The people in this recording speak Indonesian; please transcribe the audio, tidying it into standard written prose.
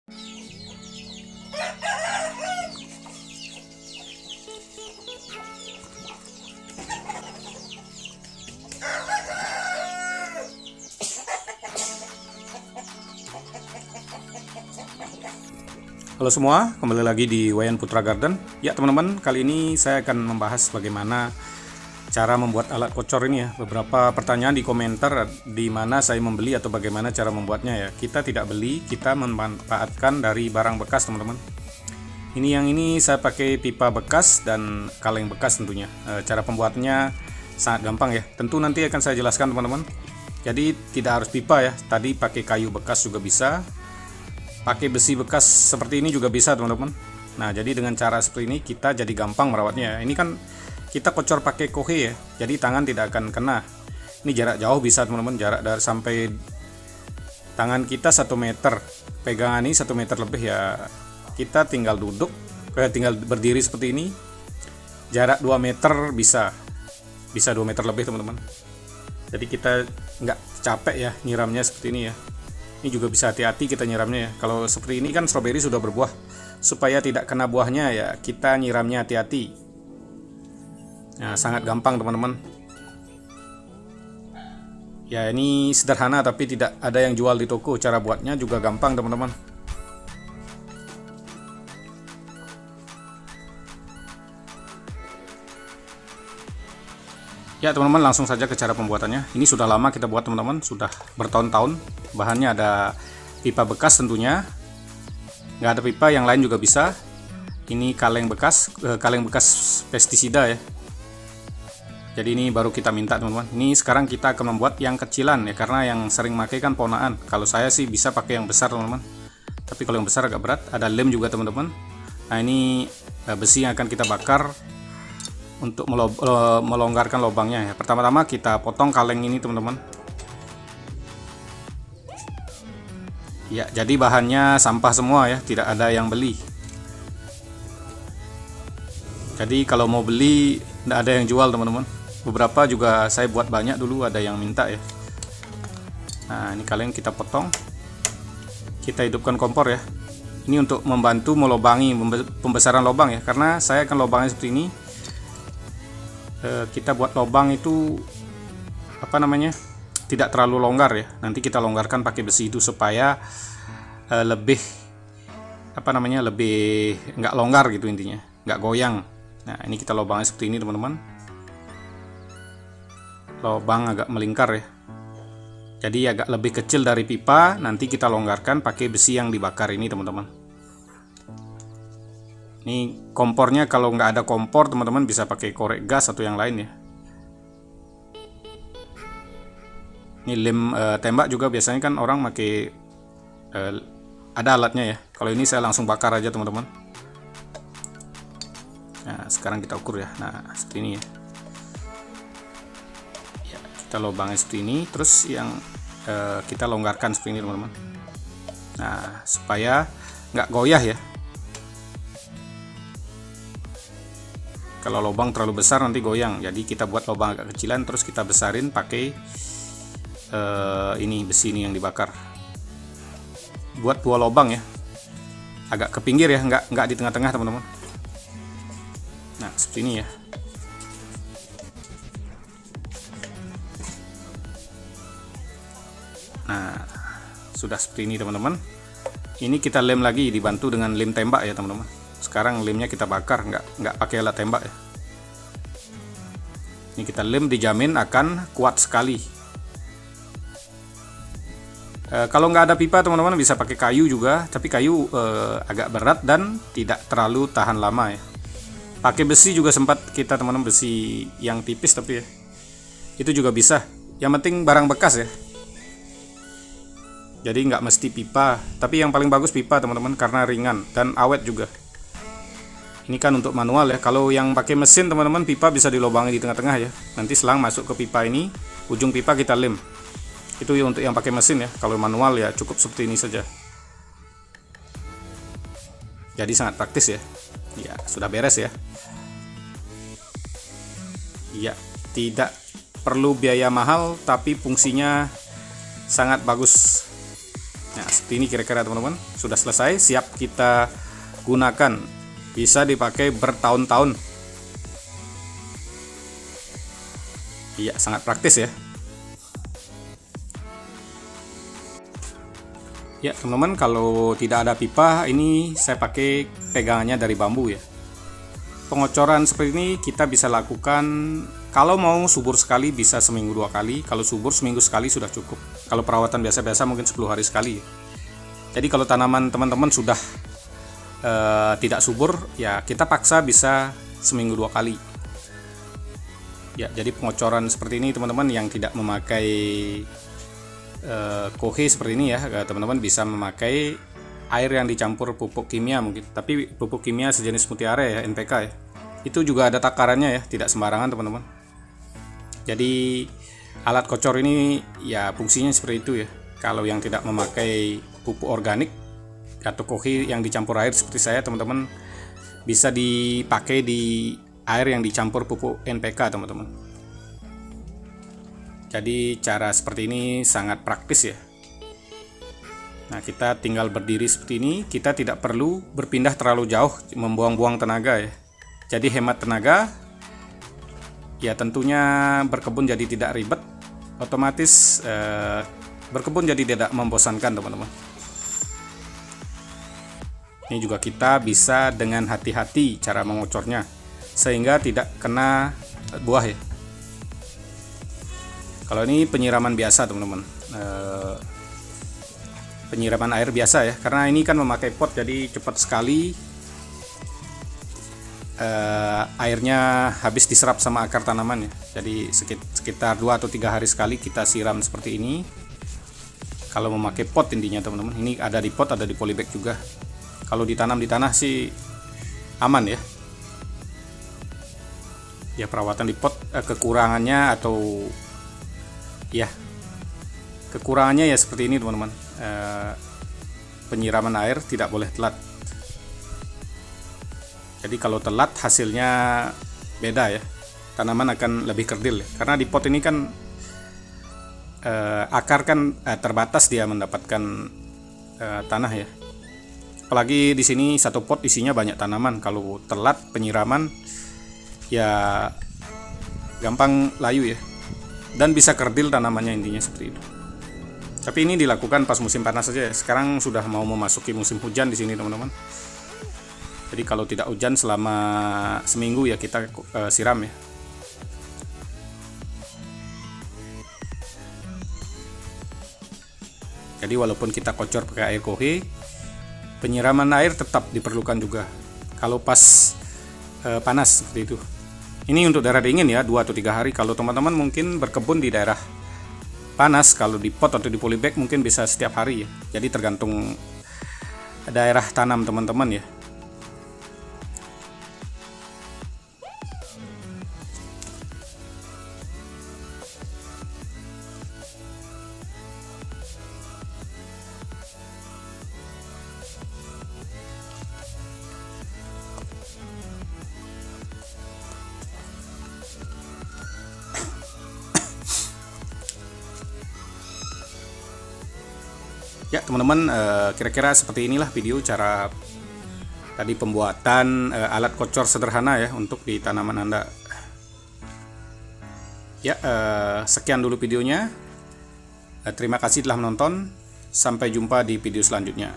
Halo semua, kembali lagi di Wayan Putra Garden. Ya teman-teman, kali ini saya akan membahas bagaimana cara membuat alat kocor ini ya. Beberapa pertanyaan di komentar di mana saya membeli atau bagaimana cara membuatnya ya. Kita tidak beli, kita memanfaatkan dari barang bekas teman-teman. Yang ini saya pakai pipa bekas dan kaleng bekas tentunya. Cara pembuatnya sangat gampang ya. Tentu nanti akan saya jelaskan teman-teman. Jadi tidak harus pipa ya. Tadi pakai kayu bekas juga bisa. Pakai besi bekas seperti ini juga bisa teman-teman. Nah jadi dengan cara seperti ini kita jadi gampang merawatnya. Ini kan kita kocor pakai kohe ya, jadi tangan tidak akan kena. Ini jarak jauh bisa teman-teman, jarak dari sampai tangan kita 1 meter, pegangan ini 1 meter lebih ya. Kita tinggal duduk, tinggal berdiri seperti ini, jarak 2 meter bisa 2 meter lebih teman-teman. Jadi kita nggak capek ya nyiramnya seperti ini ya. Ini juga bisa hati-hati kita nyiramnya ya. Kalau seperti ini kan stroberi sudah berbuah. Supaya tidak kena buahnya ya kita nyiramnya hati-hati. Nah, sangat gampang teman-teman. Ya ini sederhana tapi tidak ada yang jual di toko. Cara buatnya juga gampang teman-teman. Ya teman-teman, langsung saja ke cara pembuatannya. Ini sudah lama kita buat teman-teman, sudah bertahun-tahun. Bahannya ada pipa bekas tentunya. Nggak ada pipa yang lain juga bisa. Ini kaleng bekas pestisida ya. Jadi ini baru kita minta teman-teman. Ini sekarang kita akan membuat yang kecilan ya, karena yang sering pakai kan ponaan. Kalau saya sih bisa pakai yang besar teman-teman. Tapi kalau yang besar agak berat. Ada lem juga teman-teman. Nah ini besi yang akan kita bakar untuk melonggarkan lubangnya ya. Pertama-tama kita potong kaleng ini teman-teman. Ya, jadi bahannya sampah semua ya, tidak ada yang beli. Jadi kalau mau beli tidak ada yang jual teman-teman. Beberapa juga saya buat banyak dulu, ada yang minta ya. Nah, ini kaleng kita potong. Kita hidupkan kompor ya. Ini untuk membantu melobangi pembesaran lubang ya, karena saya akan lubangnya seperti ini. Kita buat lubang itu tidak terlalu longgar ya. Nanti kita longgarkan pakai besi itu supaya lebih lebih nggak longgar gitu intinya, nggak goyang. Nah ini kita lubangnya seperti ini teman-teman. Lubang agak melingkar ya, jadi agak lebih kecil dari pipa. Nanti kita longgarkan pakai besi yang dibakar ini teman-teman. Ini kompornya, kalau nggak ada kompor teman-teman bisa pakai korek gas atau yang lain ya. Ini lem tembak juga biasanya kan orang pakai ada alatnya ya. Kalau ini saya langsung bakar aja teman-teman. Nah sekarang kita ukur ya. Nah seperti ini ya. Kita lubangnya seperti ini. Terus yang kita longgarkan seperti ini teman-teman. Nah supaya nggak goyah ya. Kalau lubang terlalu besar nanti goyang. Jadi kita buat lubang agak kecilan, terus kita besarin pakai ini besi ini yang dibakar. Buat 2 lubang ya, agak ke pinggir ya, nggak di tengah-tengah teman-teman. Nah seperti ini ya. Nah sudah seperti ini teman-teman. Ini kita lem lagi, dibantu dengan lem tembak ya teman-teman. Sekarang lemnya kita bakar, nggak pakai alat tembak ya. Ini kita lem, dijamin akan kuat sekali. Kalau nggak ada pipa teman-teman bisa pakai kayu juga, tapi kayu agak berat dan tidak terlalu tahan lama ya. Pakai besi juga sempat kita teman-teman, besi yang tipis tapi ya itu juga bisa. Yang penting barang bekas ya. Jadi nggak mesti pipa, tapi yang paling bagus pipa teman-teman karena ringan dan awet juga. Ini kan untuk manual ya. Kalau yang pakai mesin teman-teman, pipa bisa dilobangi di tengah-tengah ya. Nanti selang masuk ke pipa ini, ujung pipa kita lem. Itu ya untuk yang pakai mesin ya. Kalau manual ya cukup seperti ini saja. Jadi sangat praktis ya. Ya sudah beres ya. Ya tidak perlu biaya mahal, tapi fungsinya sangat bagus. Nah seperti ini kira-kira teman-teman. Sudah selesai, siap kita gunakan, bisa dipakai bertahun-tahun. Iya, sangat praktis ya. Ya teman-teman, kalau tidak ada pipa, ini saya pakai pegangannya dari bambu ya. Pengocoran seperti ini kita bisa lakukan, kalau mau subur sekali bisa seminggu 2 kali, kalau subur seminggu sekali sudah cukup. Kalau perawatan biasa-biasa mungkin 10 hari sekali ya. Jadi kalau tanaman teman-teman sudah tidak subur, ya kita paksa bisa seminggu 2 kali. Ya, jadi pengocoran seperti ini teman-teman yang tidak memakai kohe seperti ini ya, teman-teman bisa memakai air yang dicampur pupuk kimia mungkin, tapi pupuk kimia sejenis mutiara ya, NPK ya, itu juga ada takarannya ya, tidak sembarangan teman-teman. Jadi alat kocor ini ya fungsinya seperti itu ya. Kalau yang tidak memakai pupuk organik atau kohe yang dicampur air seperti saya, teman-teman bisa dipakai di air yang dicampur pupuk NPK teman-teman. Jadi cara seperti ini sangat praktis ya. Nah, kita tinggal berdiri seperti ini, kita tidak perlu berpindah terlalu jauh, membuang-buang tenaga ya. Jadi hemat tenaga. Ya tentunya berkebun jadi tidak ribet, otomatis berkebun jadi tidak membosankan teman-teman. Ini juga kita bisa dengan hati-hati cara mengocornya, sehingga tidak kena buah ya. Kalau ini penyiraman biasa teman-teman, penyiraman air biasa ya, karena ini kan memakai pot jadi cepat sekali airnya habis diserap sama akar tanaman ya. Jadi sekitar 2 atau 3 hari sekali kita siram seperti ini. Kalau memakai pot intinya teman-teman, ini ada di pot, ada di polybag juga. Kalau ditanam di tanah sih aman ya. Ya perawatan di pot kekurangannya atau ya kekurangannya ya seperti ini teman-teman, penyiraman air tidak boleh telat. Jadi kalau telat hasilnya beda ya, tanaman akan lebih kerdil ya. Karena di pot ini kan akar kan terbatas dia mendapatkan tanah ya. Apalagi di sini satu pot isinya banyak tanaman, kalau telat penyiraman ya gampang layu ya. Dan bisa kerdil tanamannya intinya seperti itu. Tapi ini dilakukan pas musim panas saja ya. Sekarang sudah mau memasuki musim hujan di sini teman-teman. Jadi kalau tidak hujan selama seminggu ya kita siram ya. Jadi walaupun kita kocor pakai air kohe, penyiraman air tetap diperlukan juga kalau pas panas seperti itu. Ini untuk daerah dingin ya, 2 atau 3 hari. Kalau teman-teman mungkin berkebun di daerah panas, kalau di pot atau di polybag mungkin bisa setiap hari ya. Jadi tergantung daerah tanam teman-teman ya. Ya teman-teman, kira-kira seperti inilah video cara tadi pembuatan alat kocor sederhana ya untuk di tanaman Anda. Ya, sekian dulu videonya. Terima kasih telah menonton. Sampai jumpa di video selanjutnya.